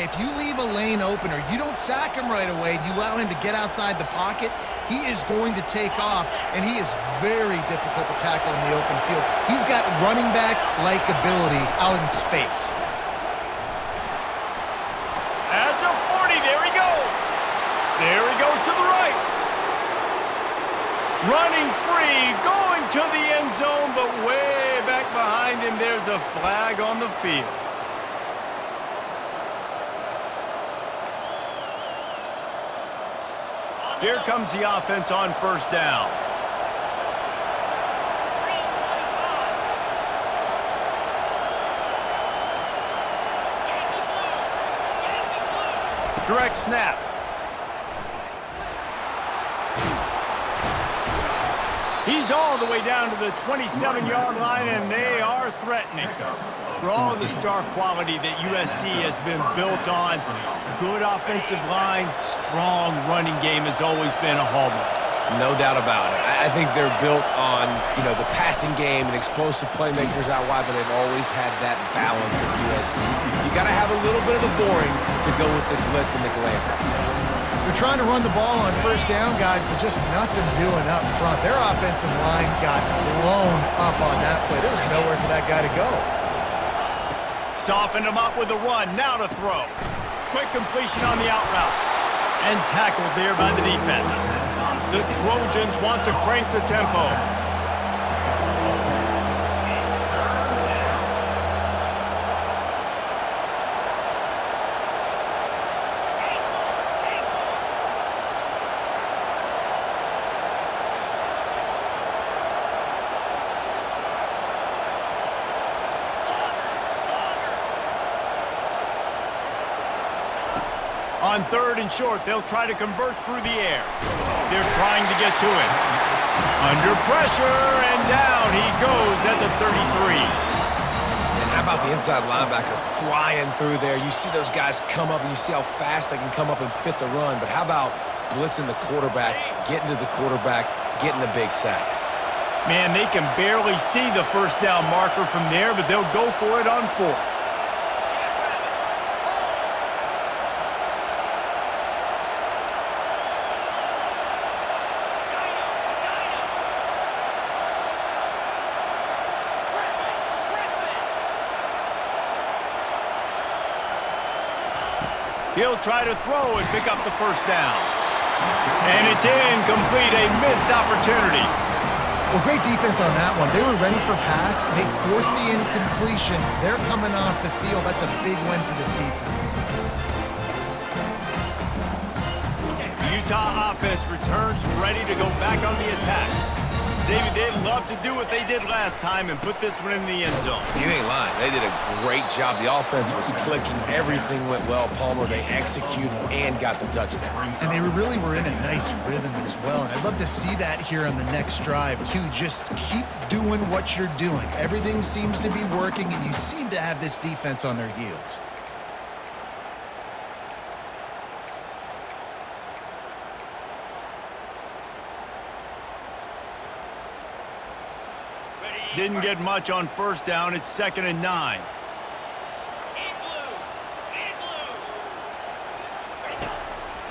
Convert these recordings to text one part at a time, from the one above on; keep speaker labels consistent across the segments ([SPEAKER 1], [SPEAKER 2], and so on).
[SPEAKER 1] if you leave a lane open or you don't sack him right away, you allow him to get outside the pocket, he is going to take off, and he is very difficult to tackle in the open field. He's got running back-like ability out in space.
[SPEAKER 2] At the 40, there he goes. There he goes to the right. Running free, going to the end zone, but way back behind him, there's a flag on the field. Here comes the offense on first down. Direct snap. He's all the way down to the 27-yard line, and they are threatening. For all of the star quality that USC has been built on, good offensive line, strong running game has always been a hallmark.
[SPEAKER 3] No doubt about it. I think they're built on, the passing game and explosive playmakers out wide, but they've always had that balance at USC. You got to have a little bit of the boring to go with the glitz and the glamour.
[SPEAKER 1] They're trying to run the ball on first down, guys, but just nothing doing up front. Their offensive line got blown up on that play. There was nowhere for that guy to go.
[SPEAKER 2] Softened him up with a run, now to throw. Quick completion on the out route. And tackled there by the defense. The Trojans want to crank the tempo. On third and short, they'll try to convert through the air. They're trying to get to it. Under pressure, and down he goes at the 33.
[SPEAKER 3] And how about the inside linebacker flying through there? You see those guys come up, and you see how fast they can come up and fit the run. But how about blitzing the quarterback, getting to the quarterback, getting the big sack?
[SPEAKER 2] Man, they can barely see the first down marker from there, but they'll go for it on fourth. He'll try to throw and pick up the first down. And it's incomplete, a missed opportunity.
[SPEAKER 1] Well, great defense on that one. They were ready for pass. They forced the incompletion. They're coming off the field. That's a big win for this defense.
[SPEAKER 2] The Utah offense returns ready to go back on the attack. David, they'd love to do what they did last time and put this one in the end zone.
[SPEAKER 3] You ain't lying. They did a great job. The offense was clicking. Everything went well. Palmer, they executed and got the touchdown.
[SPEAKER 1] And they really were in a nice rhythm as well. And I'd love to see that here on the next drive, too. Just keep doing what you're doing. Everything seems to be working, and you seem to have this defense on their heels.
[SPEAKER 2] Didn't get much on first down. It's 2nd and 9.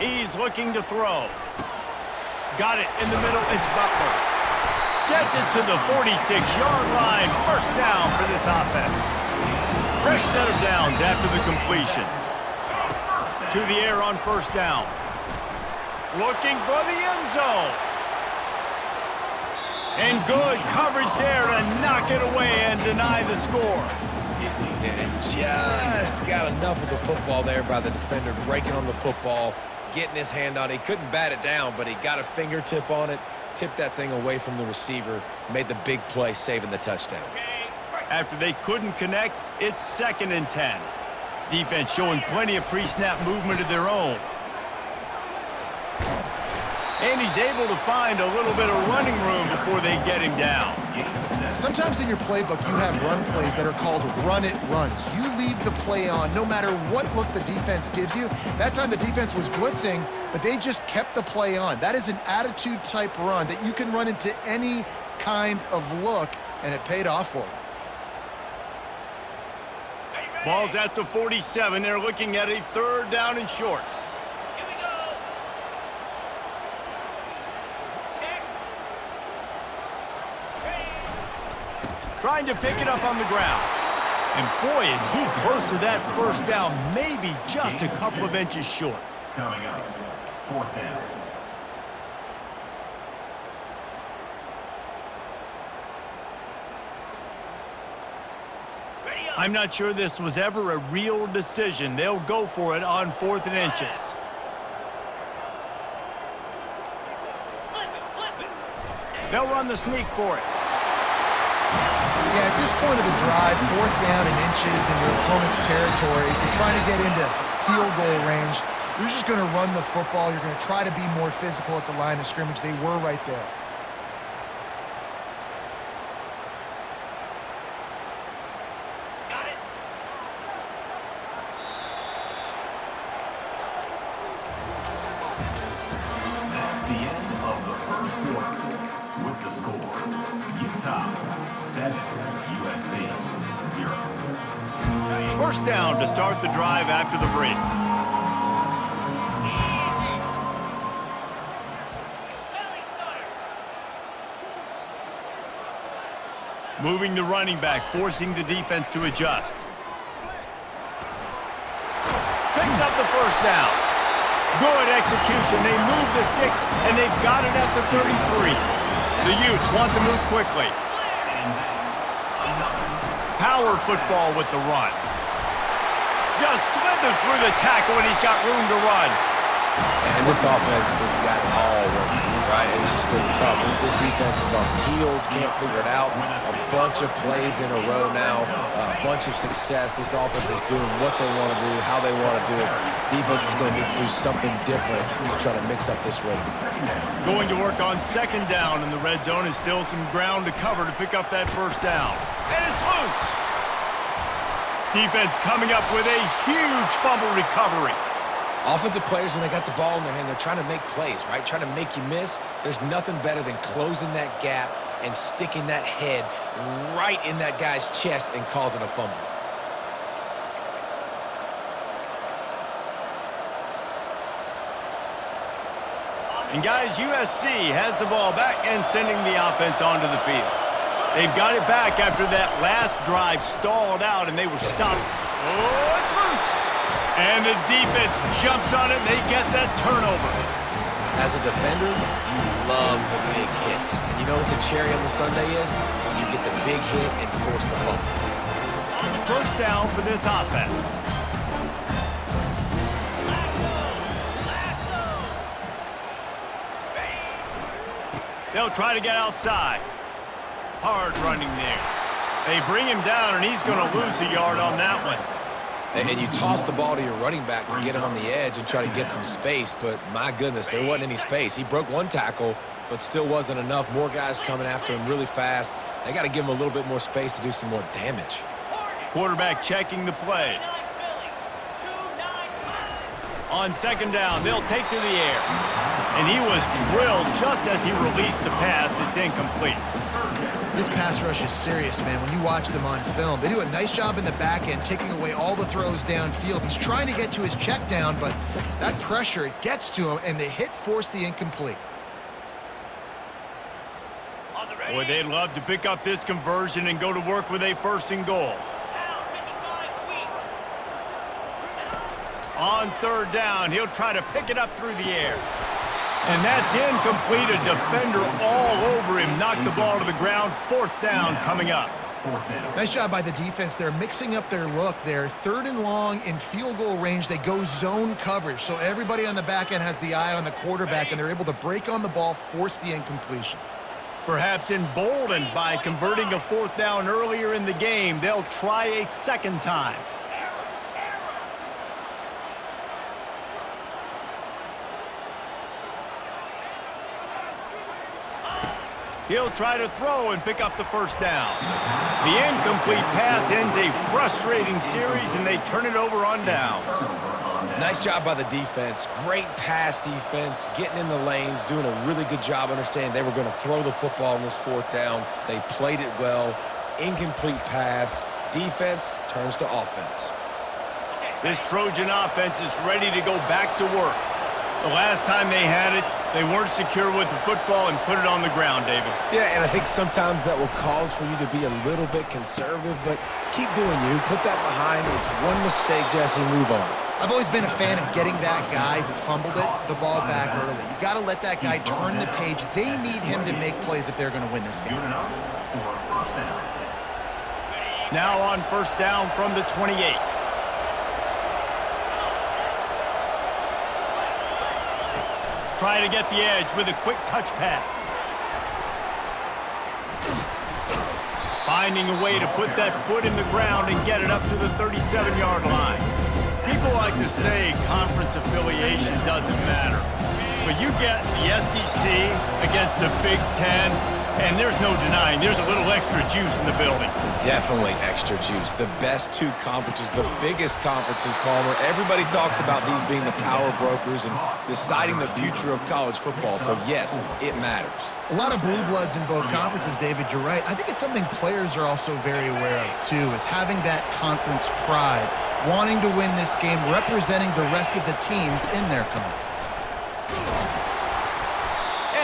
[SPEAKER 2] He's looking to throw. Got it in the middle. It's Butler. Gets it to the 46-yard line. First down for this offense. Fresh set of downs after the completion. To the air on first down. Looking for the end zone. And good coverage there to knock it away and deny the score.
[SPEAKER 3] And just got enough of the football there by the defender, breaking on the football, getting his hand on it. He couldn't bat it down, but he got a fingertip on it, tipped that thing away from the receiver, made the big play, saving the touchdown.
[SPEAKER 2] After they couldn't connect, it's 2nd and 10. Defense showing plenty of pre-snap movement of their own. And he's able to find a little bit of running room before they get him down.
[SPEAKER 1] Sometimes in your playbook, you have run plays that are called run-it runs. You leave the play on no matter what look the defense gives you. That time the defense was blitzing, but they just kept the play on. That is an attitude-type run that you can run into any kind of look, and it paid off for them.
[SPEAKER 2] Ball's at the 47. They're looking at a 3rd down and short.
[SPEAKER 4] Here we go. Check.
[SPEAKER 2] Trying to pick it up on the ground. And boy, is he close to that 1st down, maybe just a couple of inches short.
[SPEAKER 5] Coming up, 4th down.
[SPEAKER 4] Ready up.
[SPEAKER 2] I'm not sure this was ever a real decision. They'll go for it on 4th and inches.
[SPEAKER 4] Flip it.
[SPEAKER 2] They'll run the sneak for it.
[SPEAKER 1] Yeah, at this point of the drive, 4th down and inches in your opponent's territory, you're trying to get into field goal range. You're just going to run the football. You're going to try to be more physical at the line of scrimmage. They were right there.
[SPEAKER 4] Got it.
[SPEAKER 5] That's the end of the 1st quarter. With the score, Utah 7, USC 0.
[SPEAKER 2] 1st down to start the drive after the break.
[SPEAKER 4] Easy. Belly starter.
[SPEAKER 2] Moving the running back, forcing the defense to adjust. Picks up the 1st down. Good execution. They move the sticks, and they've got it at the 33. The Utes want to move quickly. Power football with the run. Just slithered through the tackle, and he's got room to run.
[SPEAKER 3] And this offense has got it all working, right? It's just been tough. This defense is on heels, can't figure it out. A bunch of plays in a row now, a bunch of success. This offense is doing what they want to do, how they want to do it. Defense is going to need to do something different to try to mix up this rate.
[SPEAKER 2] Going to work on 2nd down in the red zone is still some ground to cover to pick up that 1st down. And it's loose. Defense coming up with a huge fumble recovery.
[SPEAKER 3] Offensive players, when they got the ball in their hand, they're trying to make plays, right? Trying to make you miss. There's nothing better than closing that gap and sticking that head right in that guy's chest and causing a fumble.
[SPEAKER 2] And guys, USC has the ball back and sending the offense onto the field. They've got it back after that last drive stalled out and they were stopped. Oh, it's loose. And the defense jumps on it and they get that turnover.
[SPEAKER 3] As a defender, you love the big hits. And you know what the cherry on the sundae is? When you get the big hit and force the fumble.
[SPEAKER 2] 1st down for this offense. They'll try to get outside. Hard running there. They bring him down, and he's going to lose a yard on that one.
[SPEAKER 3] And you toss the ball to your running back to get him on the edge and try to get some space, but my goodness, there wasn't any space. He broke one tackle, but still wasn't enough. More guys coming after him really fast. They got to give him a little bit more space to do some more damage.
[SPEAKER 2] Quarterback checking the play. On 2nd down, they'll take to the air. And he was drilled just as he released the pass. It's incomplete.
[SPEAKER 1] This pass rush is serious, man. When you watch them on film, they do a nice job in the back end, taking away all the throws downfield. He's trying to get to his check down, but that pressure, it gets to him, and the hit forced the incomplete.
[SPEAKER 2] Boy, they'd love to pick up this conversion and go to work with a 1st and goal. On 3rd down, he'll try to pick it up through the air. And that's incomplete. A defender all over him. Knocked the ball to the ground. 4th down coming up.
[SPEAKER 1] Nice job by the defense. They're mixing up their look. They're 3rd and long in field goal range. They go zone coverage. So everybody on the back end has the eye on the quarterback, and they're able to break on the ball, force the incompletion.
[SPEAKER 2] Perhaps emboldened by converting a 4th down earlier in the game, they'll try a 2nd time. He'll try to throw and pick up the 1st down. The incomplete pass ends a frustrating series, and they turn it over on downs.
[SPEAKER 3] Nice job by the defense. Great pass defense, getting in the lanes, doing a really good job understanding they were going to throw the football on this 4th down. They played it well. Incomplete pass. Defense turns to offense.
[SPEAKER 2] This Trojan offense is ready to go back to work. The last time they had it, they weren't secure with the football and put it on the ground, David.
[SPEAKER 3] Yeah, and I think sometimes that will cause for you to be a little bit conservative, but keep doing you. Put that behind. It's one mistake, Jesse. Move on.
[SPEAKER 1] I've always been a fan of getting that guy who fumbled it, the ball back early. You got to let that guy turn the page. They need him to make plays if they're going to win this game.
[SPEAKER 5] Good enough for first down.
[SPEAKER 2] Now on first down from the 28. Trying to get the edge with a quick touch pass. Finding a way to put that foot in the ground and get it up to the 37-yard line. People like to say conference affiliation doesn't matter. But you get the SEC against the Big Ten, and there's no denying there's a little extra juice in the building.
[SPEAKER 3] Definitely extra juice. The best two conferences, the biggest conferences, Palmer. Everybody talks about these being the power brokers and deciding the future of college football. So, yes, it matters.
[SPEAKER 1] A lot of blue bloods in both conferences, David, you're right. I think it's something players are also very aware of, too, is having that conference pride, wanting to win this game, representing the rest of the teams in their conference.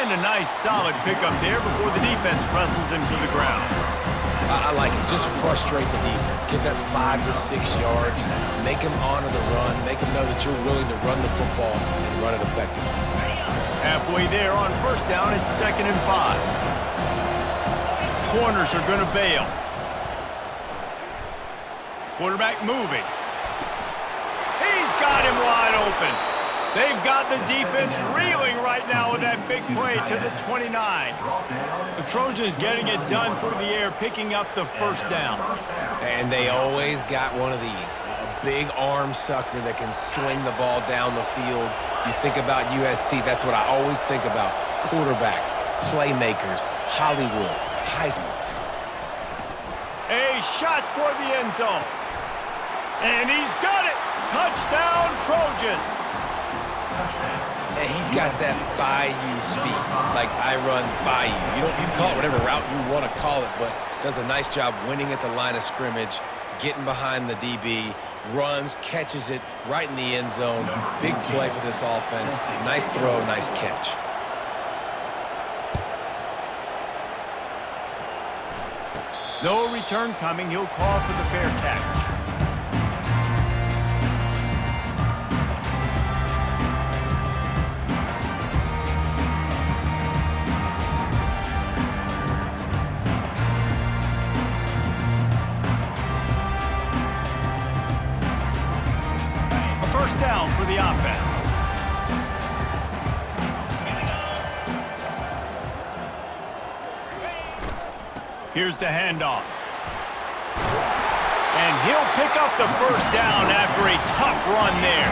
[SPEAKER 2] And a nice, solid pickup there before the defense wrestles him to the ground.
[SPEAKER 3] I like it. Just frustrate the defense. Get that 5 to 6 yards. Make them honor the run. Make them know that you're willing to run the football and run it effectively.
[SPEAKER 2] Halfway there on first down, it's 2nd and 5. Corners are going to bail. Quarterback moving. He's got him wide open. They've got the defense reeling right now with that big play to the 29. The Trojans getting it done through the air, picking up the first down.
[SPEAKER 3] And they always got one of these. A big arm sucker that can swing the ball down the field. You think about USC, that's what I always think about. Quarterbacks, playmakers, Hollywood, Heismans.
[SPEAKER 2] A shot toward the end zone. And he's got it. Touchdown, Trojans.
[SPEAKER 3] And he's got that bayou speed, like I run bayou. You can call it whatever route you want to call it, but does a nice job winning at the line of scrimmage, getting behind the DB, runs, catches it right in the end zone. Big play for this offense. Nice throw, nice catch.
[SPEAKER 2] No return coming. He'll call for the fair catch. First down for the offense. Here's the handoff. And he'll pick up the first down after a tough run there.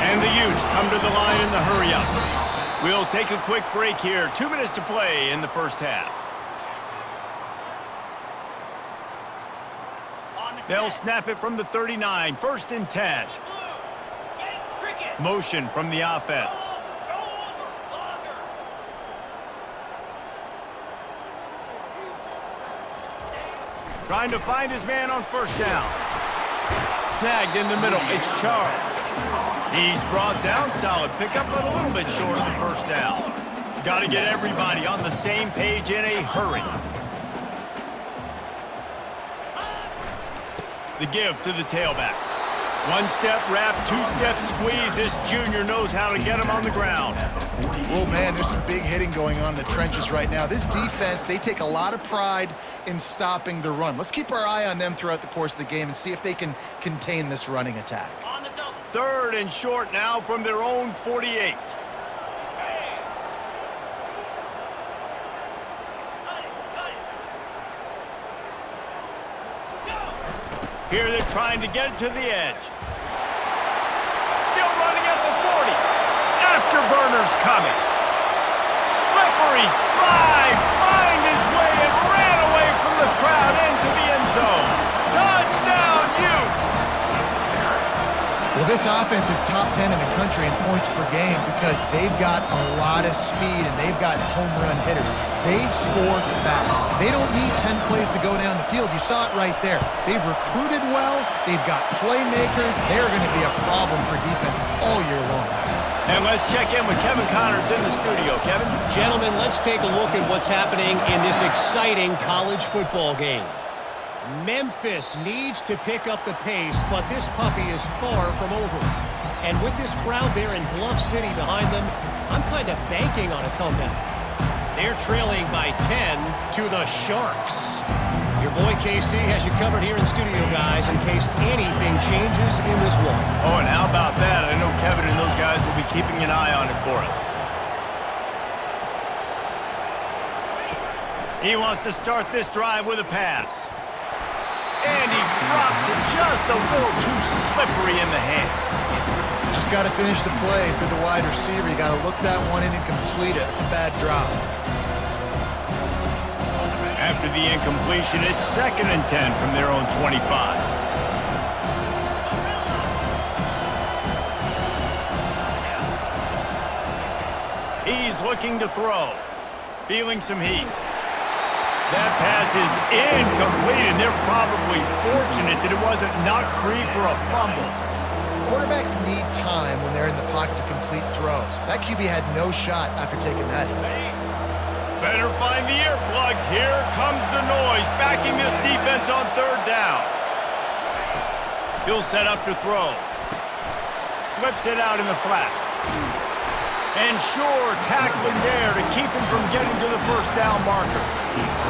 [SPEAKER 2] And the Utes come to the line in the hurry up. We'll take a quick break here. 2 minutes to play in the first half. They'll snap it from the 39. 1st and 10. Motion from the offense. Trying to find his man on first down. Snagged in the middle. It's Charles. He's brought down. Solid pickup, but a little bit short of the first down. Got to get everybody on the same page in a hurry. The give to the tailback. 1-step wrap, 2-step squeeze. This junior knows how to get him on the ground.
[SPEAKER 1] Oh, man, there's some big hitting going on in the trenches right now. This defense, they take a lot of pride in stopping the run. Let's keep our eye on them throughout the course of the game and see if they can contain this running attack.
[SPEAKER 2] 3rd and short now from their own 48. Here they're trying to get it to the edge. Still running at the 40. Afterburners coming. Slippery slide. Find his way and ran away from the crowd into the end zone. Touchdown, Utes.
[SPEAKER 1] Well, This offense is top 10 in the country in points per game because they've got a lot of speed and they've got home run hitters. They score fast. They don't need 10 plays to go down the field. You saw it right there. They've recruited well. They've got playmakers. They're going to be a problem for defenses all year long.
[SPEAKER 2] And let's check in with Kevin Connors in the studio. Kevin?
[SPEAKER 6] Gentlemen, let's take a look at what's happening in this exciting college football game. Memphis needs to pick up the pace, but this puppy is far from over. And with this crowd there in Bluff City behind them, I'm kind of banking on a comeback. They're trailing by 10 to the Sharks. Your boy KC has you covered here in studio, guys, in case anything changes in this one.
[SPEAKER 2] Oh, and how about that? I know Kevin and those guys will be keeping an eye on it for us. He wants to start this drive with a pass. And he drops it just a little too slippery in the hands.
[SPEAKER 1] Just got to finish the play for the wide receiver. You got to look that one in and complete it. It's a bad drop.
[SPEAKER 2] After the incompletion, it's 2nd and 10 from their own 25. He's looking to throw. Feeling some heat. That pass is incomplete, and they're probably fortunate that it wasn't knocked free for a fumble.
[SPEAKER 1] Quarterbacks need time when they're in the pocket to complete throws. That QB had no shot after taking that hit.
[SPEAKER 2] Better find the earplugs. Here comes the noise, backing this defense on 3rd down. He'll set up to throw. Flips it out in the flat. And sure, tackling there to keep him from getting to the 1st down marker.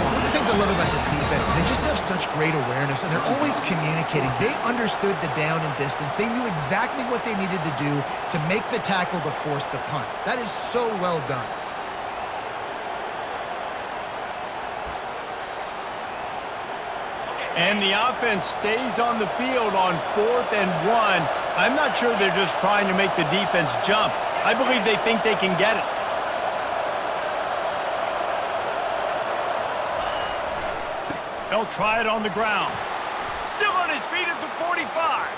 [SPEAKER 1] One of the things I love about this defense is they just have such great awareness, and they're always communicating. They understood the down and distance. They knew exactly what they needed to do to make the tackle to force the punt. That is so well done.
[SPEAKER 2] And the offense stays on the field on 4th and 1. I'm not sure they're just trying to make the defense jump. I believe they think they can get it. They'll try it on the ground. Still on his feet at the 45.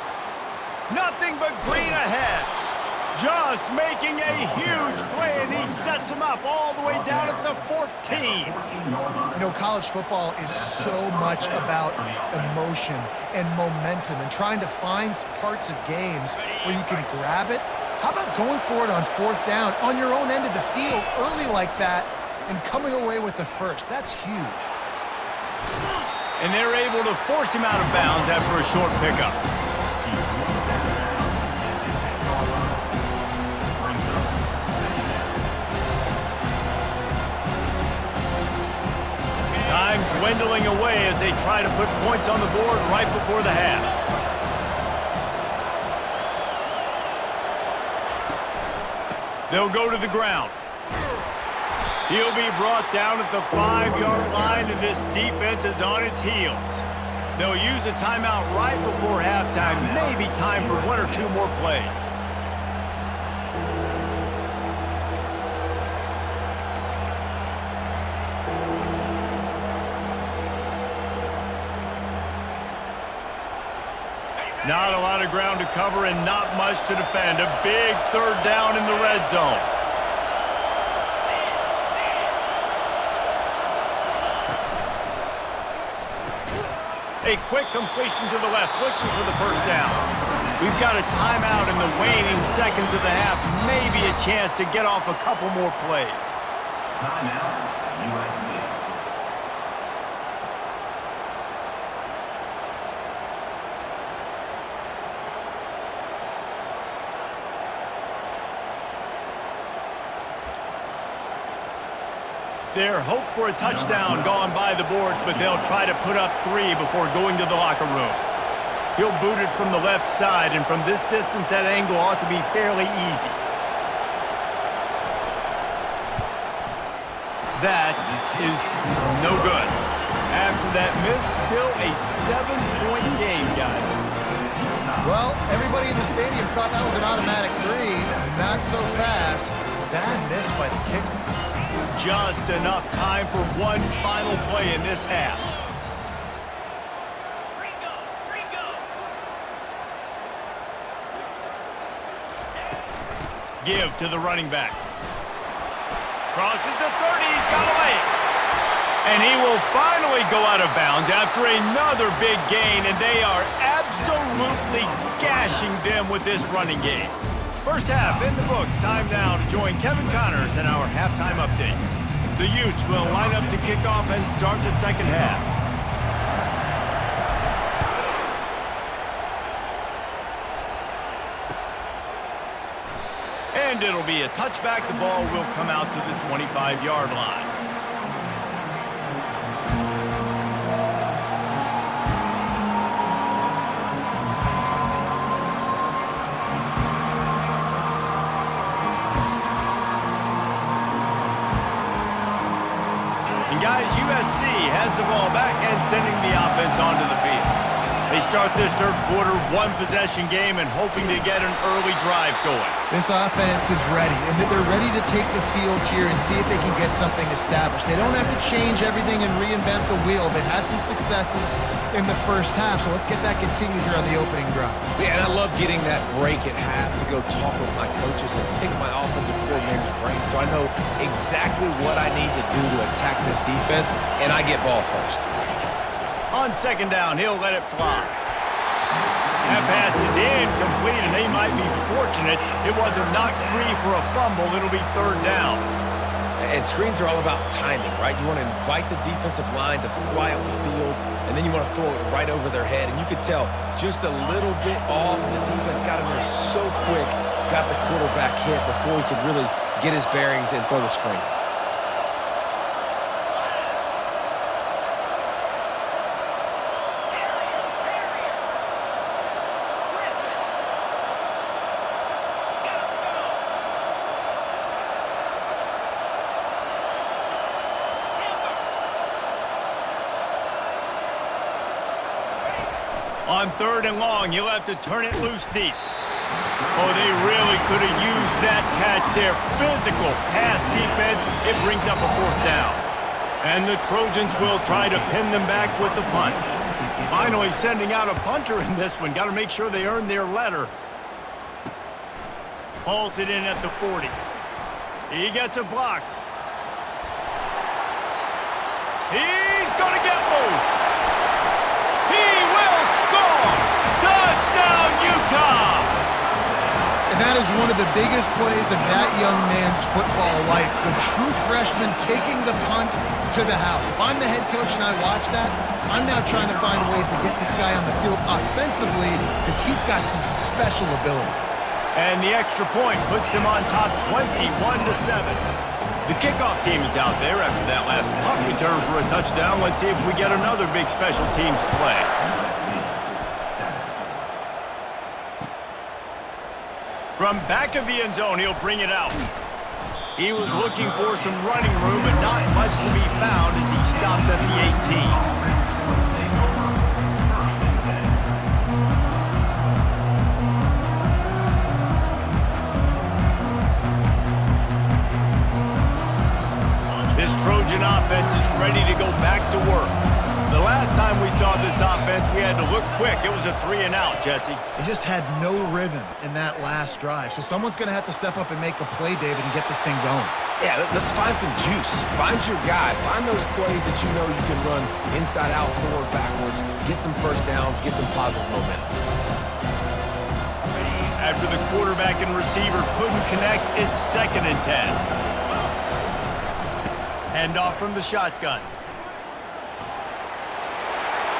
[SPEAKER 2] Nothing but green ahead. Just making a huge play, and he sets him up all the way down at the 14.
[SPEAKER 1] You know, college football is so much about emotion and momentum and trying to find parts of games where you can grab it. How about going for it on 4th down on your own end of the field early like that and coming away with the first? That's huge.
[SPEAKER 2] And they're able to force him out of bounds after a short pickup. Time dwindling away as they try to put points on the board right before the half. They'll go to the ground. He'll be brought down at the 5-yard line, and this defense is on its heels. They'll use a timeout right before halftime, maybe time for 1 or 2 more plays. Not a lot of ground to cover and not much to defend. A big 3rd down in the red zone. A quick completion to the left, looking for the 1st down. We've got a timeout in the waning seconds of the half. Maybe a chance to get off a couple more plays.
[SPEAKER 5] Timeout, USC.
[SPEAKER 2] Their hope for a touchdown gone by the boards, but they'll try to put up 3 before going to the locker room. He'll boot it from the left side, and from this distance, that angle ought to be fairly easy. That is no good. After that miss, still a 7-point game, guys.
[SPEAKER 1] Well, everybody in the stadium thought that was an automatic 3. Not so fast. Bad miss by the kicker.
[SPEAKER 2] Just enough time for one final play in this half. give to the running back. Crosses the 30, he's got away. And he will finally go out of bounds after another big gain, and they are absolutely gashing them with this running game. First half in the books. Time now to join Kevin Connors in our halftime update. The Utes will line up to kick off and start the second half. And it'll be a touchback. The ball will come out to the 25-yard line. And guys, USC has the ball back and sending the offense onto the field. They start this third quarter one-possession game and hoping to get an early drive going.
[SPEAKER 1] This offense is ready, and they're ready to take the field here and see if they can get something established. They don't have to change everything and reinvent the wheel. They've had some successes in the first half, so let's get that continued here on the opening drive.
[SPEAKER 3] Yeah, and I love getting that break at half to go talk with my coaches and pick my offensive coordinator's brain so I know exactly what I need to do to attack this defense, and I get ball first.
[SPEAKER 2] On second down, he'll let it fly. That pass is incomplete, and they might be fortunate it wasn't knocked free for a fumble. It'll be third down.
[SPEAKER 3] And screens are all about timing, right? You want to invite the defensive line to fly up the field, and then you want to throw it right over their head. And you could tell just a little bit off, and the defense got in there so quick, got the quarterback hit before he could really get his bearings and throw the screen.
[SPEAKER 2] On third and long, he'll have to turn it loose deep. Oh, they really could have used that catch there. Physical pass defense. It brings up a fourth down. And the Trojans will try to pin them back with the punt. Finally sending out a punter in this one. Got to make sure they earn their letter. Hauls it in at the 40. He gets a block. He's going to get loose. He will score! Touchdown, Utah!
[SPEAKER 1] And that is one of the biggest plays of that young man's football life. The true freshman taking the punt to the house. If I'm the head coach and I watch that, I'm now trying to find ways to get this guy on the field offensively because he's got some special ability.
[SPEAKER 2] And the extra point puts them on top 21-7. The kickoff team is out there after that last punt return for a touchdown. Let's see if we get another big special teams play. From back of the end zone, he'll bring it out. He was looking for some running room, but not much to be found as he stopped at the 18. This Trojan offense is ready to go back to work. The last time we saw this offense, we had to look quick. It was a 3-and-out, Jesse.
[SPEAKER 1] They just had no rhythm in that last drive. So someone's going to have to step up and make a play, David, and get this thing going.
[SPEAKER 3] Yeah, let's find some juice. Find your guy. Find those plays that you know you can run inside out, forward, backwards, get some first downs, get some positive momentum.
[SPEAKER 2] After the quarterback and receiver couldn't connect, it's 2nd and 10. Hand off from the shotgun.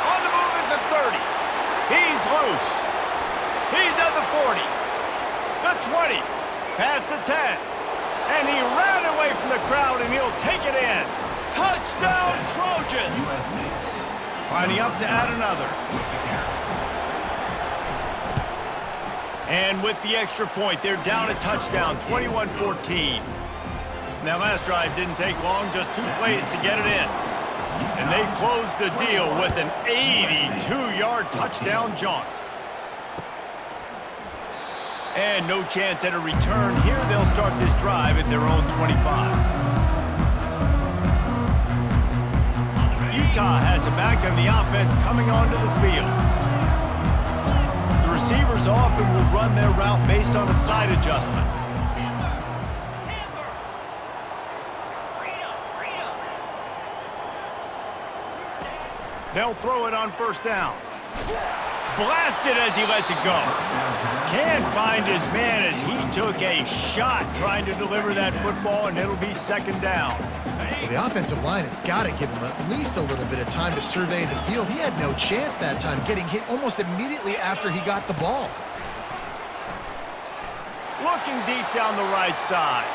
[SPEAKER 2] On the move at the 30. He's loose. He's at the 40. The 20. Past the 10. And he ran away from the crowd, and he'll take it in. Touchdown, Trojans! Lining up to add another. And with the extra point, they're down a touchdown, 21-14. That last drive didn't take long, just 2 plays to get it in. And they closed the deal with an 82-yard touchdown jaunt. And no chance at a return here. They'll start this drive at their own 25. Utah has a back on the offense coming onto the field. The receivers often will run their route based on a side adjustment. They'll throw it on first down. Blasted as he lets it go. Can't find his man as he took a shot trying to deliver that football, and it'll be second down.
[SPEAKER 1] Well, the offensive line has got to give him at least a little bit of time to survey the field. He had no chance that time, getting hit almost immediately after he got the ball.
[SPEAKER 2] Looking deep down the right side.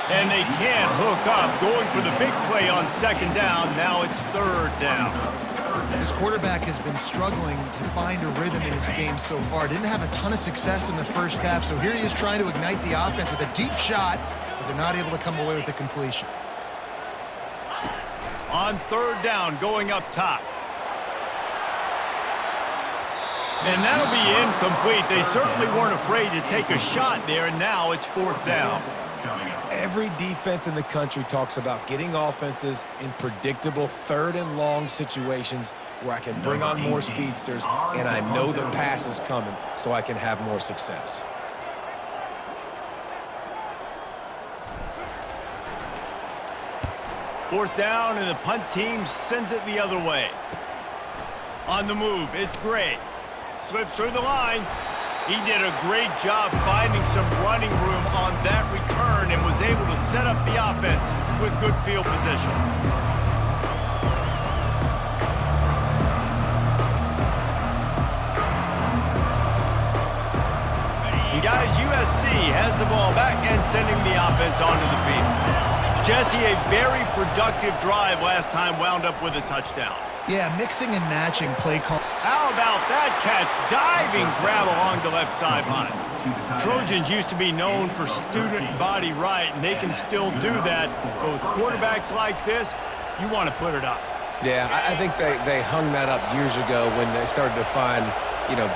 [SPEAKER 2] And they can't hook up, going for the big play on second down. Now it's third down.
[SPEAKER 1] This quarterback has been struggling to find a rhythm in his game so far. Didn't have a ton of success in the first half, so here he is trying to ignite the offense with a deep shot, but they're not able to come away with the completion.
[SPEAKER 2] On third down, going up top. And that'll be incomplete. They certainly weren't afraid to take a shot there, and now it's fourth down.
[SPEAKER 3] Every defense in the country talks about getting offenses in predictable third and long situations where I can bring on more speedsters and I know the pass is coming so I can have more success.
[SPEAKER 2] Fourth down, and the punt team sends it the other way. On the move, it's Gray. Slips through the line. He did a great job finding some running room on that return and was able to set up the offense with good field position. And guys, USC has the ball back and sending the offense onto the field. Jesse, a very productive drive last time, wound up with a touchdown.
[SPEAKER 1] Yeah, mixing and matching play call.
[SPEAKER 2] How about that catch? Diving grab along the left sideline. Trojans used to be known for student body right, and they can still do that. But with quarterbacks like this, you want to put it up.
[SPEAKER 3] Yeah, I think they hung that up years ago when they started to find,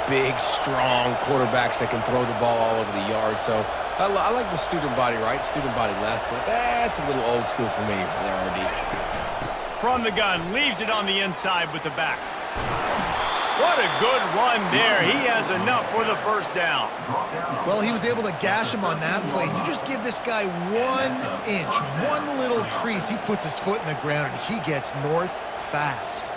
[SPEAKER 3] big, strong quarterbacks that can throw the ball all over the yard. So I like the student body right, student body left, but that's a little old school for me there, RD.
[SPEAKER 2] From the gun, leaves it on the inside with the back. What a good run there. He has enough for the first down.
[SPEAKER 1] Well, he was able to gash him on that play. You just give this guy 1 inch, one little crease. He puts his foot in the ground, and he gets north fast.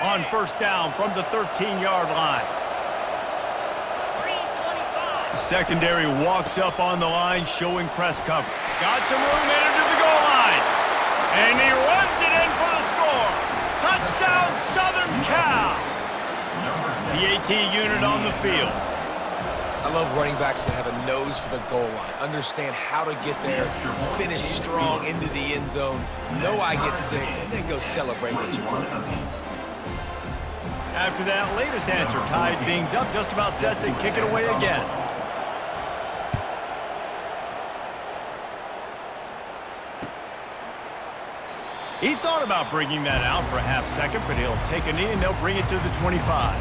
[SPEAKER 2] On first down from the 13-yard line. Secondary walks up on the line, showing press cover. Got some room in to the goal line. And he runs it in for the score. Touchdown, Southern Cal. The AT unit on the field.
[SPEAKER 3] I love running backs that have a nose for the goal line, understand how to get there, finish strong into the end zone, know I get 6, and then go celebrate with your boys.
[SPEAKER 2] After that latest answer tied things up, just about set to kick it away again. He thought about bringing that out for a half second, but he'll take a knee and they'll bring it to the 25.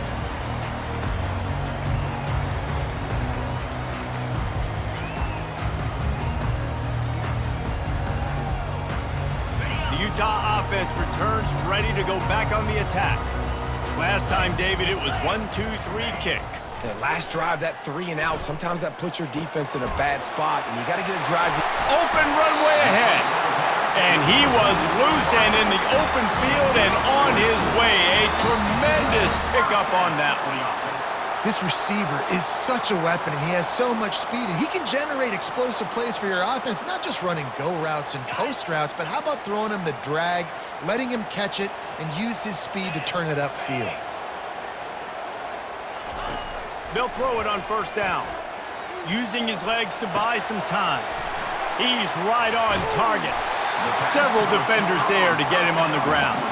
[SPEAKER 2] The Utah offense returns ready to go back on the attack. Last time, David, it was 1-2-3 kick.
[SPEAKER 3] The last drive, that 3 and out, sometimes that puts your defense in a bad spot, and you got to get a drive.
[SPEAKER 2] Open runway ahead. And he was loose and in the open field and on his way. A tremendous pickup on that one.
[SPEAKER 1] This receiver is such a weapon, and he has so much speed, and he can generate explosive plays for your offense, not just running go routes and post routes, but how about throwing him the drag, letting him catch it, and use his speed to turn it upfield.
[SPEAKER 2] They'll throw it on first down, using his legs to buy some time. He's right on target. Several defenders there to get him on the ground.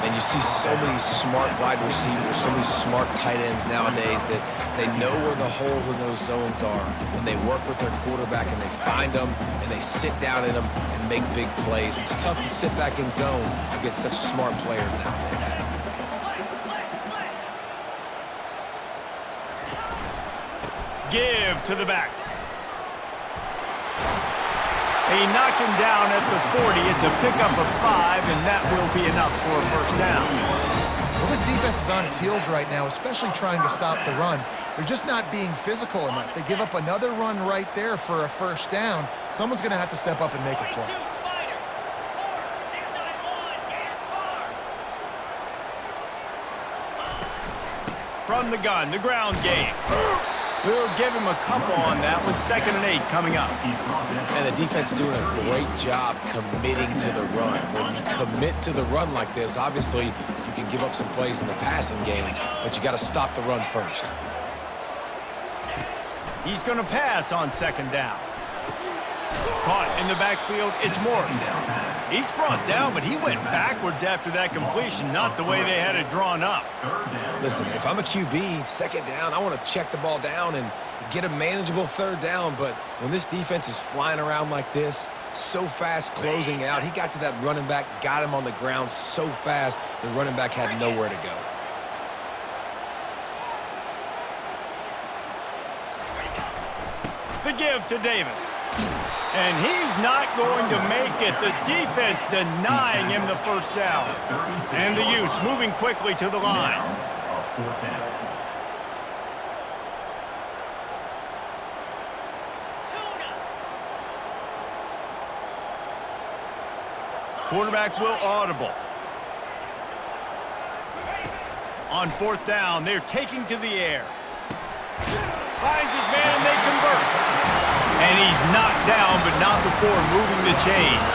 [SPEAKER 3] And you see so many smart wide receivers, so many smart tight ends nowadays that they know where the holes in those zones are, and they work with their quarterback, and they find them, and they sit down in them and make big plays. It's tough to sit back in zone against such smart players nowadays.
[SPEAKER 2] Give to the back. He knocked him down at the 40. It's a pickup of 5, and that will be enough for a first down.
[SPEAKER 1] Well, this defense is on its heels right now, especially trying to stop the run. They're just not being physical enough. They give up another run right there for a first down. Someone's going to have to step up and make a play.
[SPEAKER 4] 42 Spider. 4691. Gas bar.
[SPEAKER 2] From the gun, the ground game. We'll give him a couple on that with 2nd and 8 coming up.
[SPEAKER 3] And the defense doing a great job committing to the run. When you commit to the run like this, obviously you can give up some plays in the passing game, but you got to stop the run first.
[SPEAKER 2] He's going to pass on 2nd down. Caught in the backfield, it's Morris. He's brought down, but he went backwards after that completion, not the way they had it drawn up.
[SPEAKER 3] Listen, if I'm a QB, 2nd down, I want to check the ball down and get a manageable 3rd down, but when this defense is flying around like this, so fast closing out, he got to that running back, got him on the ground so fast, the running back had nowhere to go.
[SPEAKER 2] The give to Davis. And he's not going to make it. The defense denying him the first down. And the Utes moving quickly to the line. Quarterback will audible. On 4th down, they're taking to the air. Finds his man and they convert. And he's knocked down, but not before moving the chains.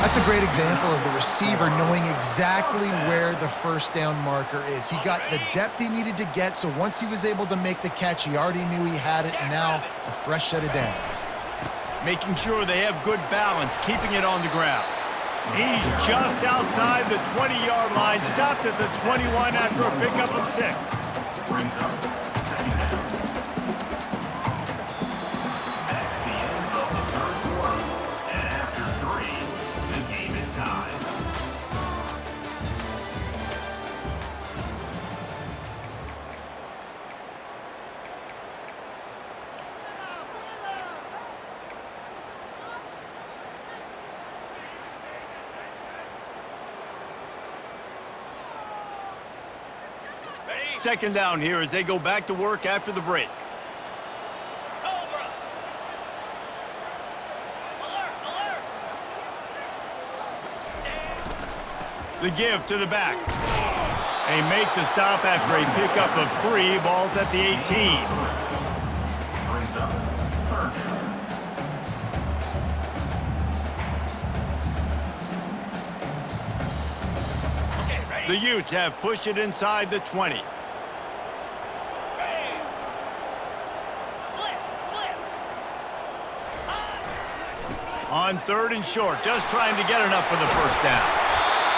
[SPEAKER 1] That's a great example of the receiver knowing exactly where the first down marker is. He got the depth he needed to get, so once he was able to make the catch, he already knew he had it, and now a fresh set of downs.
[SPEAKER 2] Making sure they have good balance, keeping it on the ground. He's just outside the 20-yard line, stopped at the 21 after a pickup of 6. Second down here as they go back to work after the break.
[SPEAKER 4] Cobra. Alert, alert.
[SPEAKER 2] The give to the back. They make the stop after a pickup of 3. Ball's at the 18. The Utes have pushed it inside the 20. On 3rd and short, just trying to get enough for the first down.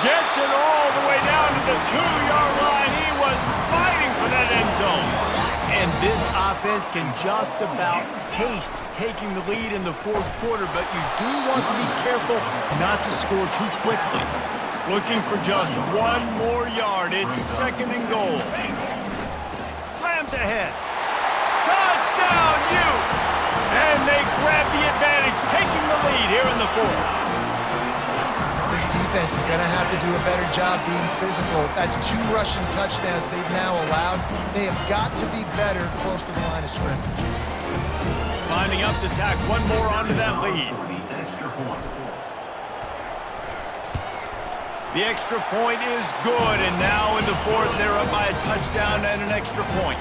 [SPEAKER 2] Gets it all the way down to the 2-yard line. He was fighting for that end zone. And this offense can just about taste taking the lead in the 4th quarter, but you do want to be careful not to score too quickly. Looking for just 1 more yard. It's 2nd and goal. Slams ahead. Touchdown, Utes! And they grab the advantage, taking the lead here in the 4th.
[SPEAKER 1] This defense is going to have to do a better job being physical. That's 2 rushing touchdowns they've now allowed. They have got to be better close to the line of scrimmage.
[SPEAKER 2] Lining up to tack 1 more onto that lead. The extra point is good, and now in the 4th, they're up by a touchdown and an extra point.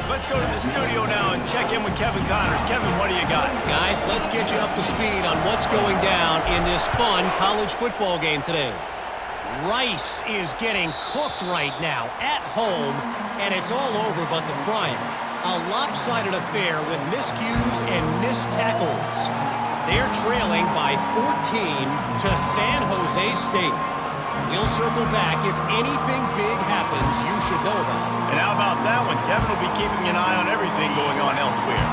[SPEAKER 2] Let's go to the studio now and check in with Kevin Connors. Kevin, what do you got?
[SPEAKER 6] Guys, let's get you up to speed on what's going down in this fun college football game today. Rice is getting cooked right now at home, and it's all over but the crying. A lopsided affair with miscues and missed tackles. They're trailing by 14 to San Jose State. We'll circle back. If anything big happens, you should know about it.
[SPEAKER 2] And how about that one? Kevin will be keeping an eye on everything going on elsewhere.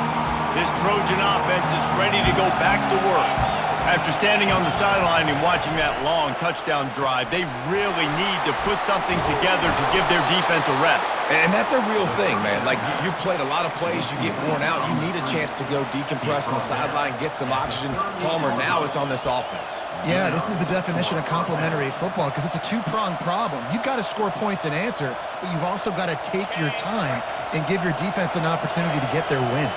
[SPEAKER 2] This Trojan offense is ready to go back to work. After standing on the sideline and watching that long touchdown drive, they really need to put something together to give their defense a rest.
[SPEAKER 3] And that's a real thing, man. Like, you played a lot of plays, you get worn out, you need a chance to go decompress on the sideline, get some oxygen. Palmer, now it's on this offense.
[SPEAKER 1] Yeah, this is the definition of complementary football because it's a two-pronged problem. You've got to score points and answer, but you've also got to take your time and give your defense an opportunity to get their win.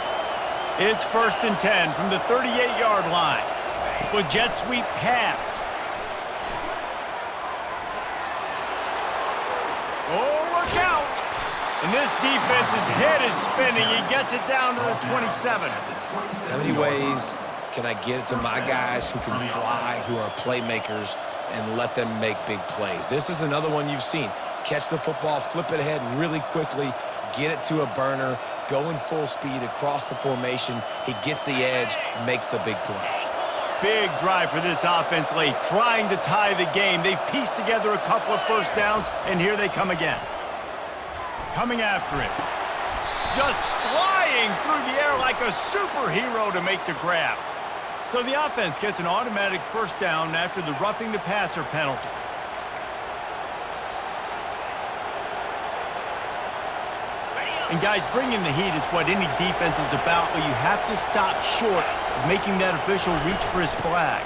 [SPEAKER 2] It's 1st and 10 from the 38-yard line. With jet sweep pass. Oh, look out! And this defense's head is spinning. He gets it down to the 27.
[SPEAKER 3] How many ways can I get it to my guys who can fly, who are playmakers, and let them make big plays? This is another one you've seen. Catch the football, flip it ahead really quickly, get it to a burner, go in full speed across the formation. He gets the edge, makes the big play.
[SPEAKER 2] Big drive for this offense late, trying to tie the game. They've pieced together a couple of first downs, and here they come again. Coming after it. Just flying through the air like a superhero to make the grab. So the offense gets an automatic first down after the roughing the passer penalty. And guys, bringing the heat is what any defense is about, but you have to stop short of making that official reach for his flag.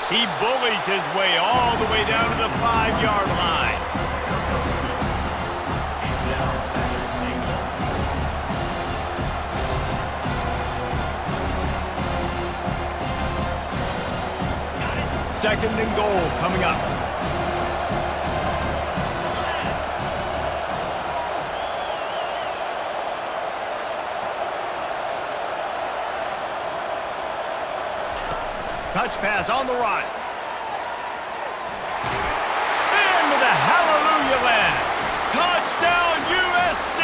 [SPEAKER 2] He bullies his way all the way down to the 5-yard line. Second and goal coming up. Touch pass on the run. And with a hallelujah land. Touchdown, USC.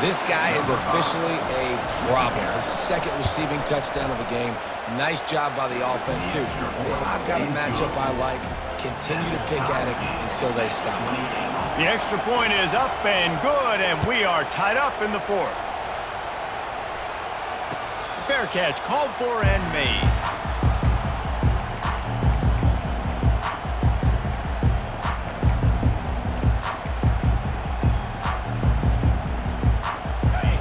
[SPEAKER 3] This guy is officially a problem. His second receiving touchdown of the game. Nice job by the offense, too. If I've got a matchup I like, continue to pick at it until they stop.
[SPEAKER 2] The extra point is up and good, and we are tied up in the 4th. Fair catch called for and made.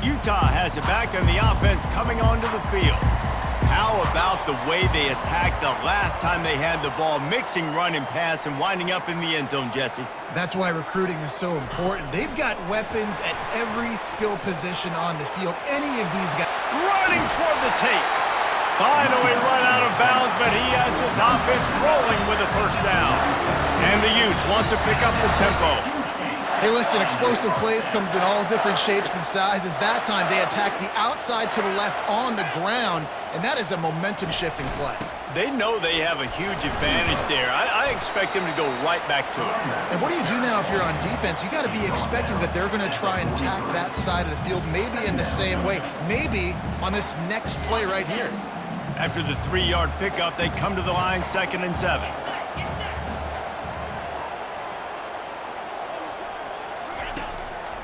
[SPEAKER 2] Utah has it back and the offense coming onto the field. How about the way they attacked the last time they had the ball, mixing run and pass and winding up in the end zone, Jesse?
[SPEAKER 1] That's why recruiting is so important. They've got weapons at every skill position on the field. Any of these guys
[SPEAKER 2] running toward the tape. Finally run out of bounds, but he has this offense rolling with a first down. And the Utes want to pick up the tempo.
[SPEAKER 1] Hey, listen, explosive plays comes in all different shapes and sizes. That time, they attack the outside to the left on the ground, and that is a momentum-shifting play.
[SPEAKER 2] They know they have a huge advantage there. I expect them to go right back to it.
[SPEAKER 1] And what do you do now if you're on defense? You got to be expecting that they're going to try and attack that side of the field, maybe in the same way, maybe on this next play right here.
[SPEAKER 2] After the 3-yard pickup, they come to the line, 2nd and 7.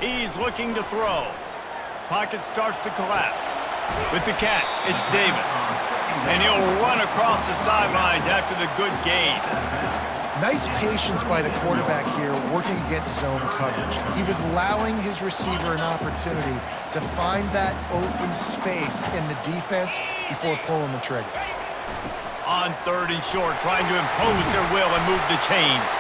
[SPEAKER 2] He's looking to throw. Pocket starts to collapse. With the catch, it's Davis. And he'll run across the sidelines after the good gain.
[SPEAKER 1] Nice patience by the quarterback here working against zone coverage. He was allowing his receiver an opportunity to find that open space in the defense before pulling the trigger.
[SPEAKER 2] On 3rd and short, trying to impose their will and move the chains.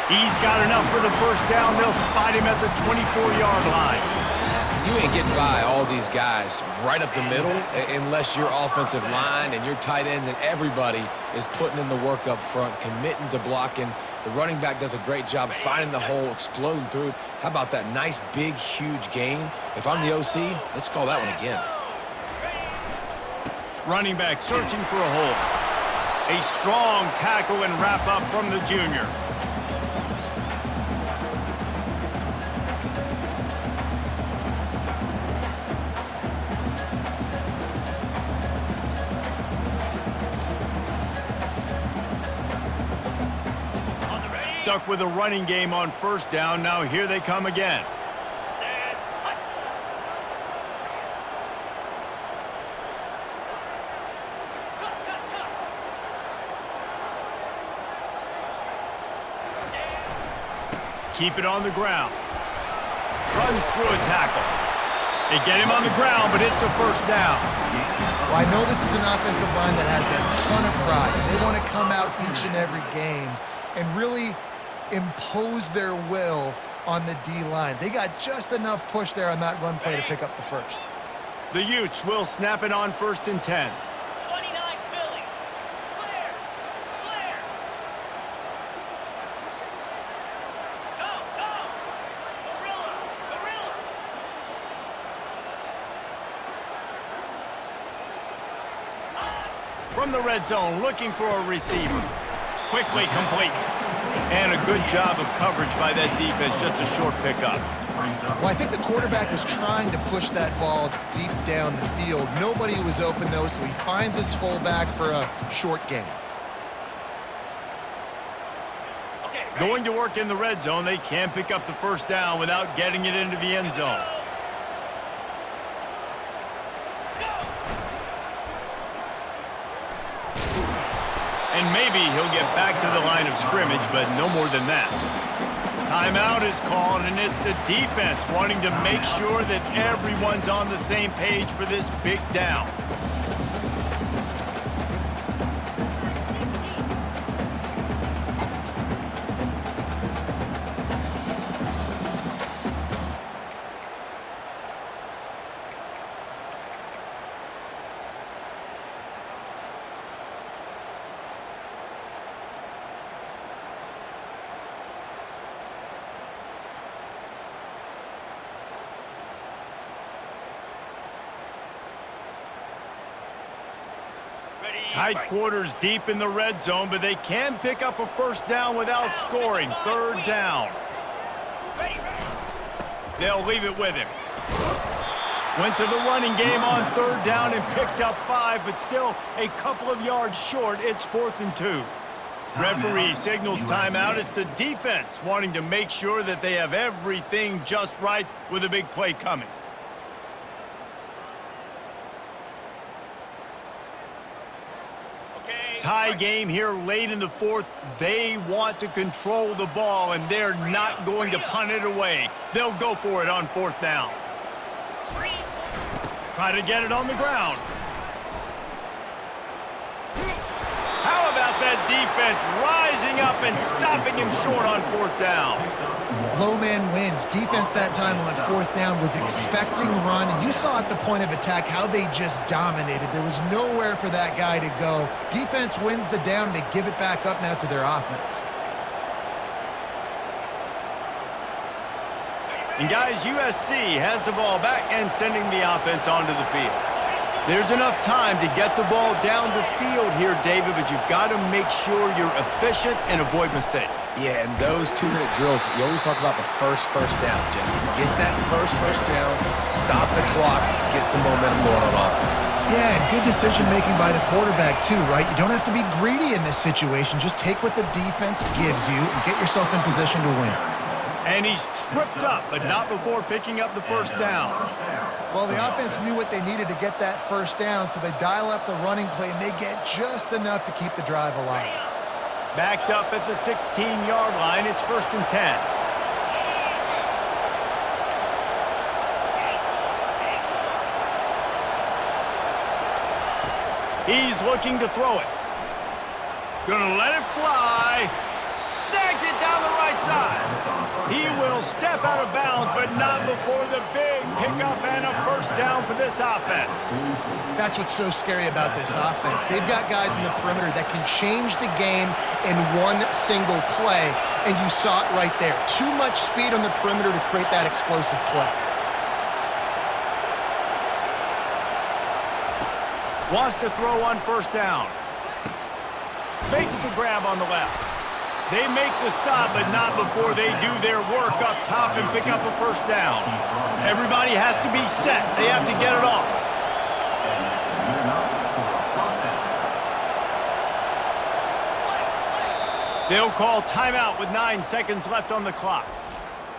[SPEAKER 2] He's got enough for the first down. They'll spot him at the 24-yard line.
[SPEAKER 3] You ain't getting by all these guys right up the middle unless your offensive line and your tight ends and everybody is putting in the work up front, committing to blocking. The running back does a great job finding the hole, exploding through. How about that nice, big, huge gain? If I'm the OC, let's call that one again.
[SPEAKER 2] Running back searching for a hole. A strong tackle and wrap up from the junior. Stuck with a running game on first down. Now here they come again. keep it on the ground. Runs through a tackle. They get him on the ground, but it's a first down.
[SPEAKER 1] Well, I know this is an offensive line that has a ton of pride. They want to come out each and every game and really impose their will on the D-line. They got just enough push there on that run play to pick up the first.
[SPEAKER 2] The Utes will snap it on 1st and 10.
[SPEAKER 4] 29 Philly. Clear. Clear. Go, go. Gorilla. Gorilla.
[SPEAKER 2] From the red zone, looking for a receiver. Quickly complete. And a good job of coverage by that defense, just a short pickup.
[SPEAKER 1] Well, I think the quarterback was trying to push that ball deep down the field. Nobody was open, though, so he finds his fullback for a short gain.
[SPEAKER 4] Okay.
[SPEAKER 2] Going to work in the red zone, they can pick up the first down without getting it into the end zone. And maybe he'll get back to the line of scrimmage, but no more than that. Timeout is called, and it's the defense wanting to make sure that everyone's on the same page for this big down. Tight quarters deep in the red zone, but they can pick up a first down without scoring. 3rd down. They'll leave it with him. Went to the running game on 3rd down and picked up 5, but still a couple of yards short. It's 4th and 2. Referee signals timeout. It's the defense wanting to make sure that they have everything just right with a big play coming. Tie game here late in the 4th. They want to control the ball, and they're not going to punt it away. They'll go for it on 4th down. Try to get it on the ground. How about that defense rising up and stopping him short on 4th down?
[SPEAKER 1] Low man wins. Defense that time on 4th down was expecting run, and you saw at the point of attack how they just dominated. There was nowhere for that guy to go. Defense wins the down. They give it back up now to their offense.
[SPEAKER 2] And guys, USC has the ball back and sending the offense onto the field. There's enough time to get the ball down the field here, David, but you've got to make sure you're efficient and avoid mistakes.
[SPEAKER 3] Yeah, and those 2-minute drills, you always talk about the first down, Jesse. Get that first down, stop the clock, get some momentum going on offense.
[SPEAKER 1] Yeah, and good decision-making by the quarterback, too, right? You don't have to be greedy in this situation. Just take what the defense gives you and get yourself in position to win.
[SPEAKER 2] And he's tripped up, but not before picking up the first down.
[SPEAKER 1] Well, the offense knew what they needed to get that first down, so they dial up the running play, and they get just enough to keep the drive alive.
[SPEAKER 2] Backed up at the 16-yard line, it's 1st and 10. He's looking to throw it. Gonna let it fly. Snags it down the right side. He will step out of bounds, but not before the big pickup and a first down for this offense.
[SPEAKER 1] That's what's so scary about this offense. They've got guys in the perimeter that can change the game in one single play, and you saw it right there. Too much speed on the perimeter to create that explosive play.
[SPEAKER 2] Wants to throw on 1st down. Makes the grab on the left. They make the stop, but not before they do their work up top and pick up a first down. Everybody has to be set. They have to get it off. They'll call timeout with 9 seconds left on the clock.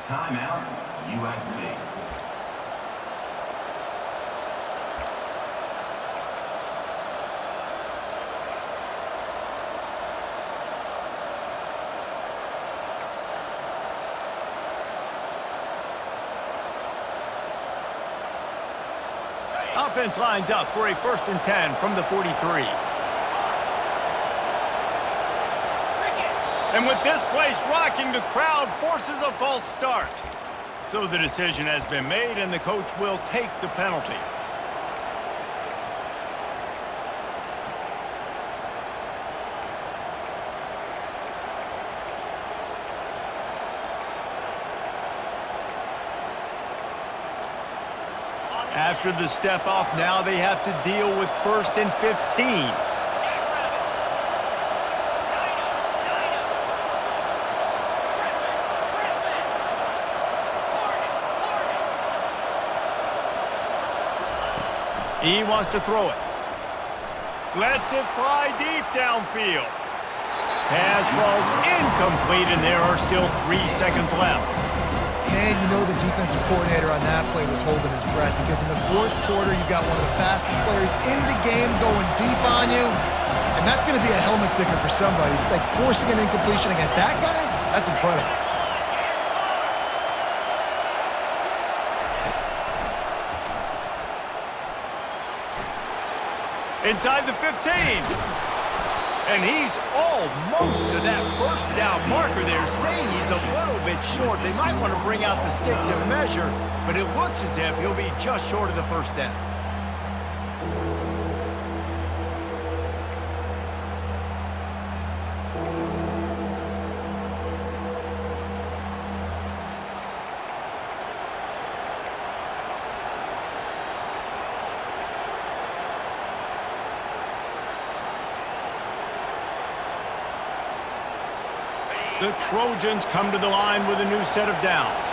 [SPEAKER 5] Timeout, USC.
[SPEAKER 2] Offense lines up for a 1st and 10 from the 43. And with this place rocking, the crowd forces a false start. So the decision has been made, and the coach will take the penalty. After the step off, now they have to deal with 1st and 15. He wants to throw it. Lets it fly deep downfield. Pass falls incomplete, and there are still 3 seconds left.
[SPEAKER 1] And you know the defensive coordinator on that play was holding his breath, because in the 4th quarter, you got one of the fastest players in the game going deep on you, and that's going to be a helmet sticker for somebody. Like, forcing an incompletion against that guy, that's incredible.
[SPEAKER 2] Inside the 15. And he's almost to that 1st down marker there, saying he's a little bit short. They might want to bring out the sticks and measure, but it looks as if he'll be just short of the 1st down. The Trojans come to the line with a new set of downs.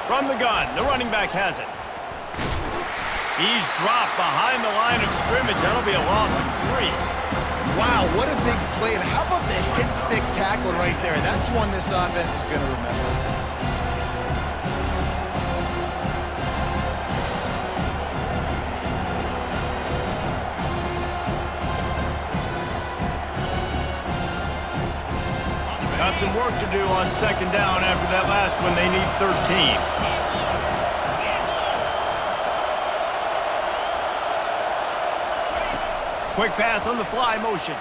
[SPEAKER 2] From the gun, the running back has it. He's dropped behind the line of scrimmage. That'll be a loss of 3.
[SPEAKER 1] Wow, what a big play. And how about the hit stick tackle right there? That's one this offense is going to remember.
[SPEAKER 2] Got some work to do on 2nd down after that last one. They need 13. Quick pass on the fly motion.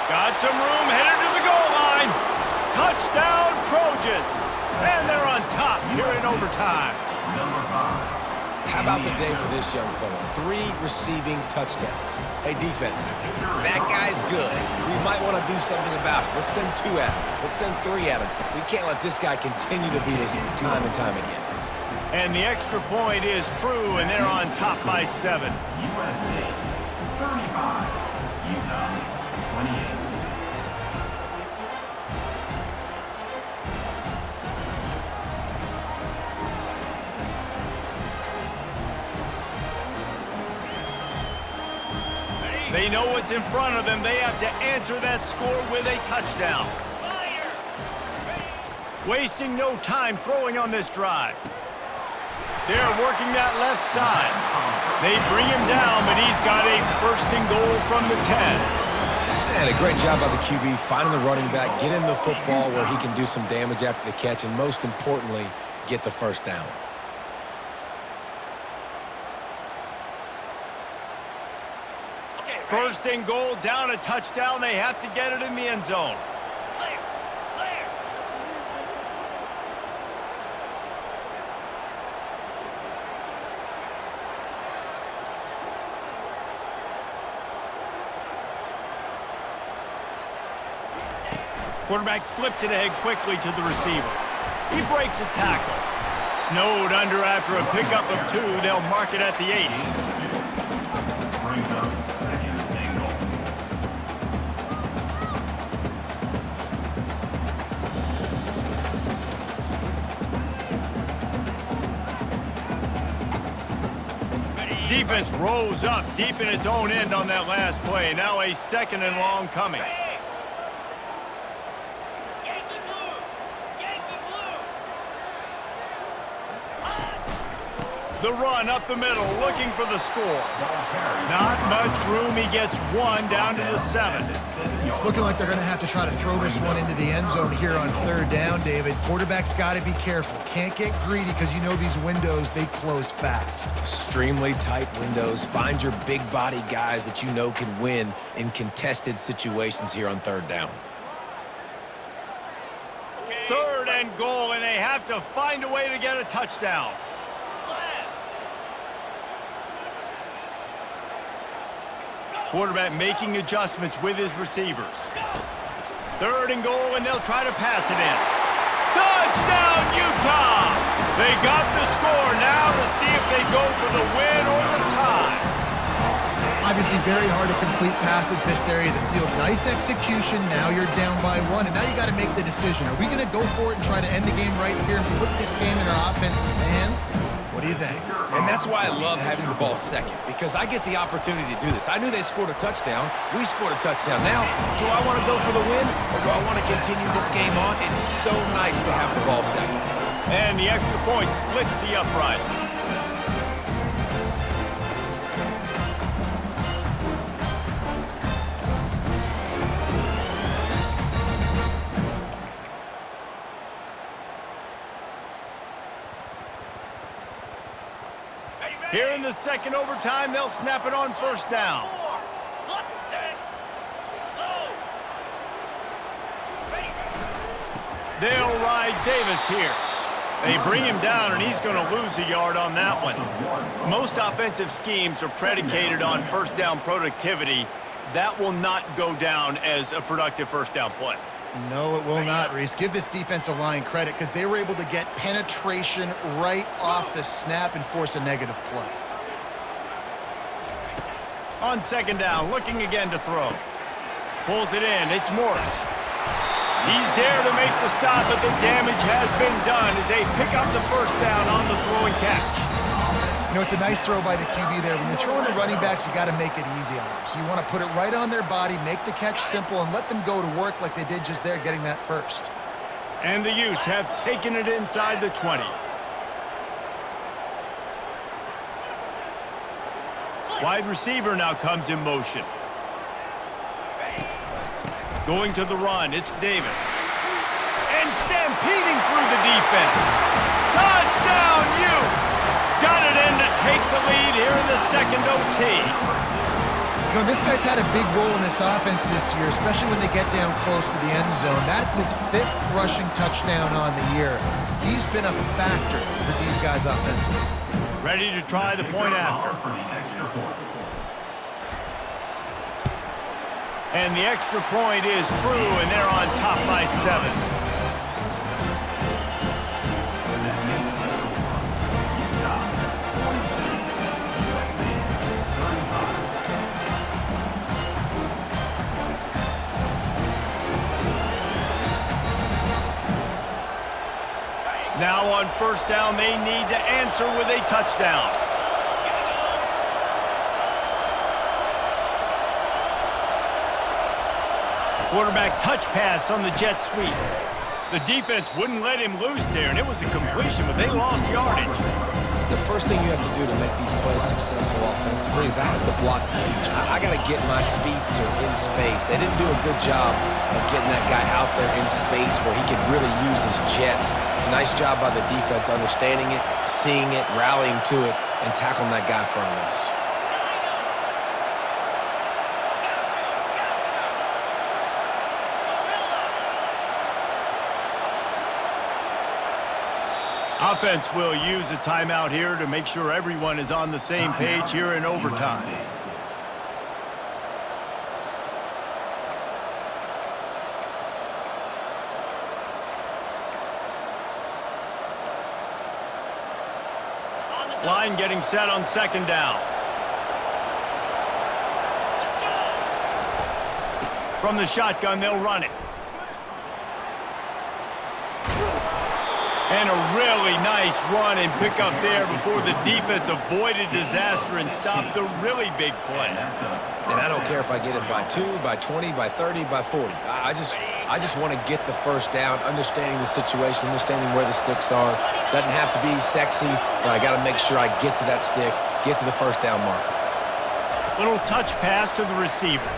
[SPEAKER 2] Got some room, headed to the goal line. Touchdown, Trojans. And they're on top here in overtime.
[SPEAKER 3] How about the day for this young fella? 3 receiving touchdowns. Hey, defense, that guy's good. We might want to do something about it. Let's send 2 at him. Let's send 3 at him. We can't let this guy continue to beat us time and time again.
[SPEAKER 2] And the extra point is true, and they're on top by 7.
[SPEAKER 5] USC 35, Utah 28.
[SPEAKER 2] They know what's in front of them. They have to answer that score with a touchdown. Wasting no time throwing on this drive. They're working that left side. They bring him down, but he's got a 1st and goal from the 10.
[SPEAKER 3] And a great job by the QB finding the running back, get him the football where he can do some damage after the catch, and most importantly, get the 1st down.
[SPEAKER 2] 1st and goal, down a touchdown. They have to get it in the end zone.
[SPEAKER 4] Clear. Clear.
[SPEAKER 2] Quarterback flips it ahead quickly to the receiver. He breaks a tackle. Snowed under after a pickup of 2. They'll mark it at the 8.
[SPEAKER 5] Brings up 2nd and goal.
[SPEAKER 2] Defense rolls up deep in its own end on that last play. Now a 2nd and long coming.
[SPEAKER 4] Yankee blue. Yankee blue.
[SPEAKER 2] The run up the middle, looking for the score. Not much room. He gets one down to the 7.
[SPEAKER 1] It's looking like they're going to have to try to throw this one into the end zone here on 3rd down, David. Quarterback's got to be careful. Can't get greedy because you know these windows, they close fast.
[SPEAKER 3] Extremely tight windows. Find your big body guys that you know can win in contested situations here on 3rd down.
[SPEAKER 2] 3rd and goal, and they have to find a way to get a touchdown. Quarterback making adjustments with his receivers. 3rd and goal, and they'll try to pass it in. Touchdown, Utah! They got the score. Now to see if they go for the win or the tie.
[SPEAKER 1] Obviously very hard to complete passes this area of the field. Nice execution. Now you're down by 1, and now you got to make the decision. Are we going to go for it and try to end the game right here and put this game in our offense's hands? What do you think?
[SPEAKER 3] And that's why I love having the ball second, because I get the opportunity to do this. I knew they scored a touchdown. We scored a touchdown. Now, do I want to go for the win, or do I want to continue this game on? It's so nice to have the ball second.
[SPEAKER 2] And the extra point splits the uprights. Here in the 2nd overtime, they'll snap it on 1st down. They'll ride Davis here. They bring him down, and he's going to lose a yard on that one. Most offensive schemes are predicated on 1st down productivity. That will not go down as a productive 1st down play.
[SPEAKER 1] No, it will not, Reese. Give this defensive line credit because they were able to get penetration right off the snap and force a negative play.
[SPEAKER 2] On 2nd down, looking again to throw. Pulls it in. It's Morris. He's there to make the stop, but the damage has been done as they pick up the 1st down on the throw and catch.
[SPEAKER 1] You know, it's a nice throw by the QB there. When you're throwing to running backs, you got to make it easy on them. So you want to put it right on their body, make the catch simple, and let them go to work like they did just there, getting that 1st.
[SPEAKER 2] And the Utes have taken it inside the 20. Wide receiver now comes in motion. Going to the run, it's Davis. And stampeding through the defense. Touchdown, Utes! Got it in to take the lead here in the 2nd OT.
[SPEAKER 1] You know, this guy's had a big role in this offense this year, especially when they get down close to the end zone. That's his 5th rushing touchdown on the year. He's been a factor for these guys offensively.
[SPEAKER 2] Ready to try the point after. And the extra point is true, and they're on top by 7. Now on 1st down, they need to answer with a touchdown. Quarterback touch pass on the jet sweep. The defense wouldn't let him loose there, and it was a completion, but they lost yardage.
[SPEAKER 3] The first thing you have to do to make these plays successful offensively is I have to block the edge. I got to get my speedster in space. They didn't do a good job of getting that guy out there in space where he could really use his jets. Nice job by the defense understanding it, seeing it, rallying to it, and tackling that guy for a loss.
[SPEAKER 2] Offense will use a timeout here to make sure everyone is on the same page here in overtime. Line getting set on 2nd down. From the shotgun, they'll run it. And a really nice run and pick up there before the defense avoided disaster and stopped the really big play.
[SPEAKER 3] And I don't care if I get it by 2, by 20, by 30, by 40. I just I just want to get the first down, understanding the situation, understanding where the sticks are. Doesn't have to be sexy, but I got to make sure I get to that stick, get to the first down mark.
[SPEAKER 2] Little touch pass to the receiver.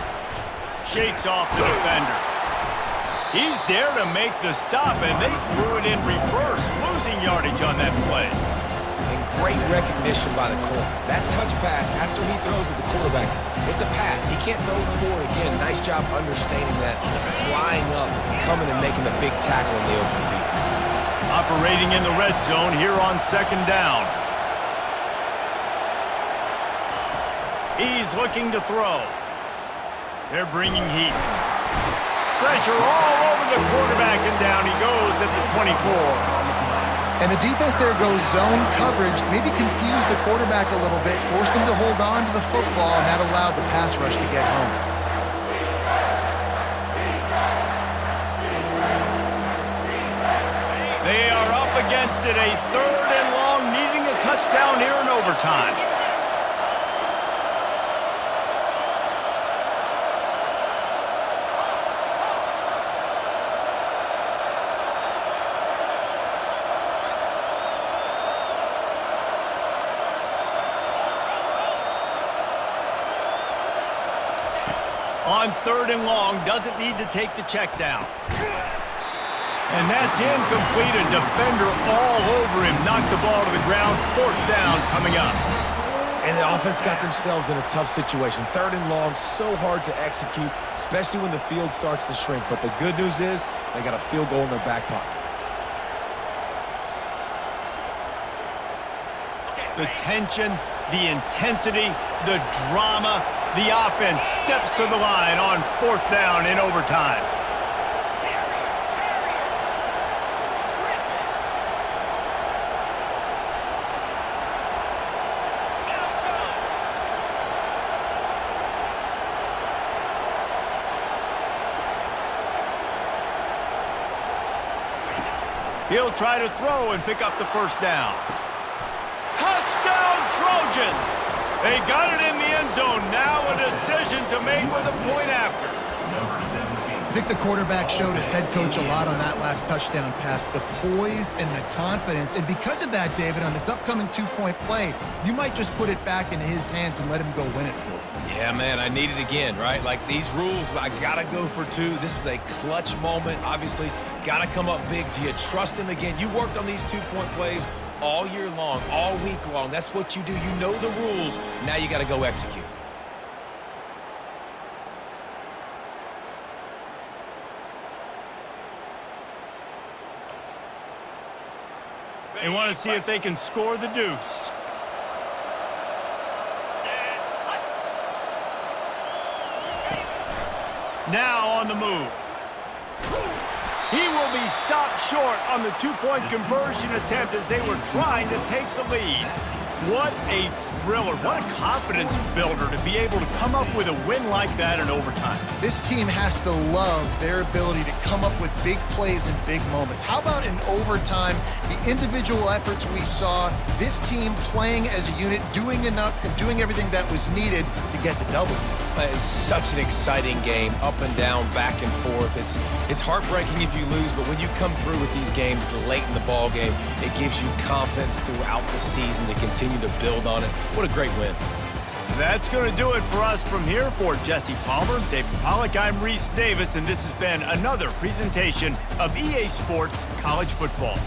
[SPEAKER 2] Shakes off the defender. He's there to make the stop, and they threw it in reverse, losing yardage on that play.
[SPEAKER 3] And great recognition by the corner. That touch pass, after he throws at the quarterback, it's a pass. He can't throw it forward again. Nice job understanding that, flying up, coming and making the big tackle in the open field.
[SPEAKER 2] Operating in the red zone here on second down. He's looking to throw. They're bringing heat. Pressure all over the quarterback, and down he goes at the 24.
[SPEAKER 1] And the defense there goes zone coverage, maybe confused the quarterback a little bit, forced him to hold on to the football, and that allowed the pass rush to get home.
[SPEAKER 2] They are up against it, a third and long, needing a touchdown here in overtime. On third and long, doesn't need to take the check down. And that's incomplete. A defender all over him. Knocked the ball to the ground. Fourth down coming up.
[SPEAKER 3] And the offense got themselves in a tough situation. Third and long, so hard to execute, especially when the field starts to shrink. But the good news is they got a field goal in their back pocket.
[SPEAKER 2] The tension, the intensity, the drama. The offense steps to the line on fourth down in overtime. He'll try to throw and pick up the first down. Touchdown, Trojans! They got it in the end zone. Now a decision to make with a point after.
[SPEAKER 1] I think the quarterback showed his head coach a lot on that last touchdown pass, the poise and the confidence. And because of that, David, on this upcoming two-point play, you might just put it back into his hands and let him go win it for him.
[SPEAKER 3] Yeah, man, I need it again, right? Like these rules, I got to go for two. This is a clutch moment. Obviously, got to come up big. Do you trust him again? You worked on these two-point plays all year long, all week long. That's what you do. You know the rules. Now you got to go execute.
[SPEAKER 2] They want to see if they can score the deuce. Now on the move. He will be stopped short on the two-point conversion attempt as they were trying to take the lead. What a thriller. What a confidence builder to be able to come up with a win like that in overtime.
[SPEAKER 1] This team has to love their ability to come up with big plays and big moments. How about in overtime, the individual efforts we saw, this team playing as a unit, doing enough and doing everything that was needed to get the W.
[SPEAKER 3] It's such an exciting game, up and down, back and forth. It's heartbreaking if you lose, but when you come through with these games late in the ball game, it gives you confidence throughout the season to continue to build on it. What a great win.
[SPEAKER 2] That's going to do it for us from here. For Jesse Palmer, David Pollack, I'm Reese Davis, and this has been another presentation of EA Sports College Football.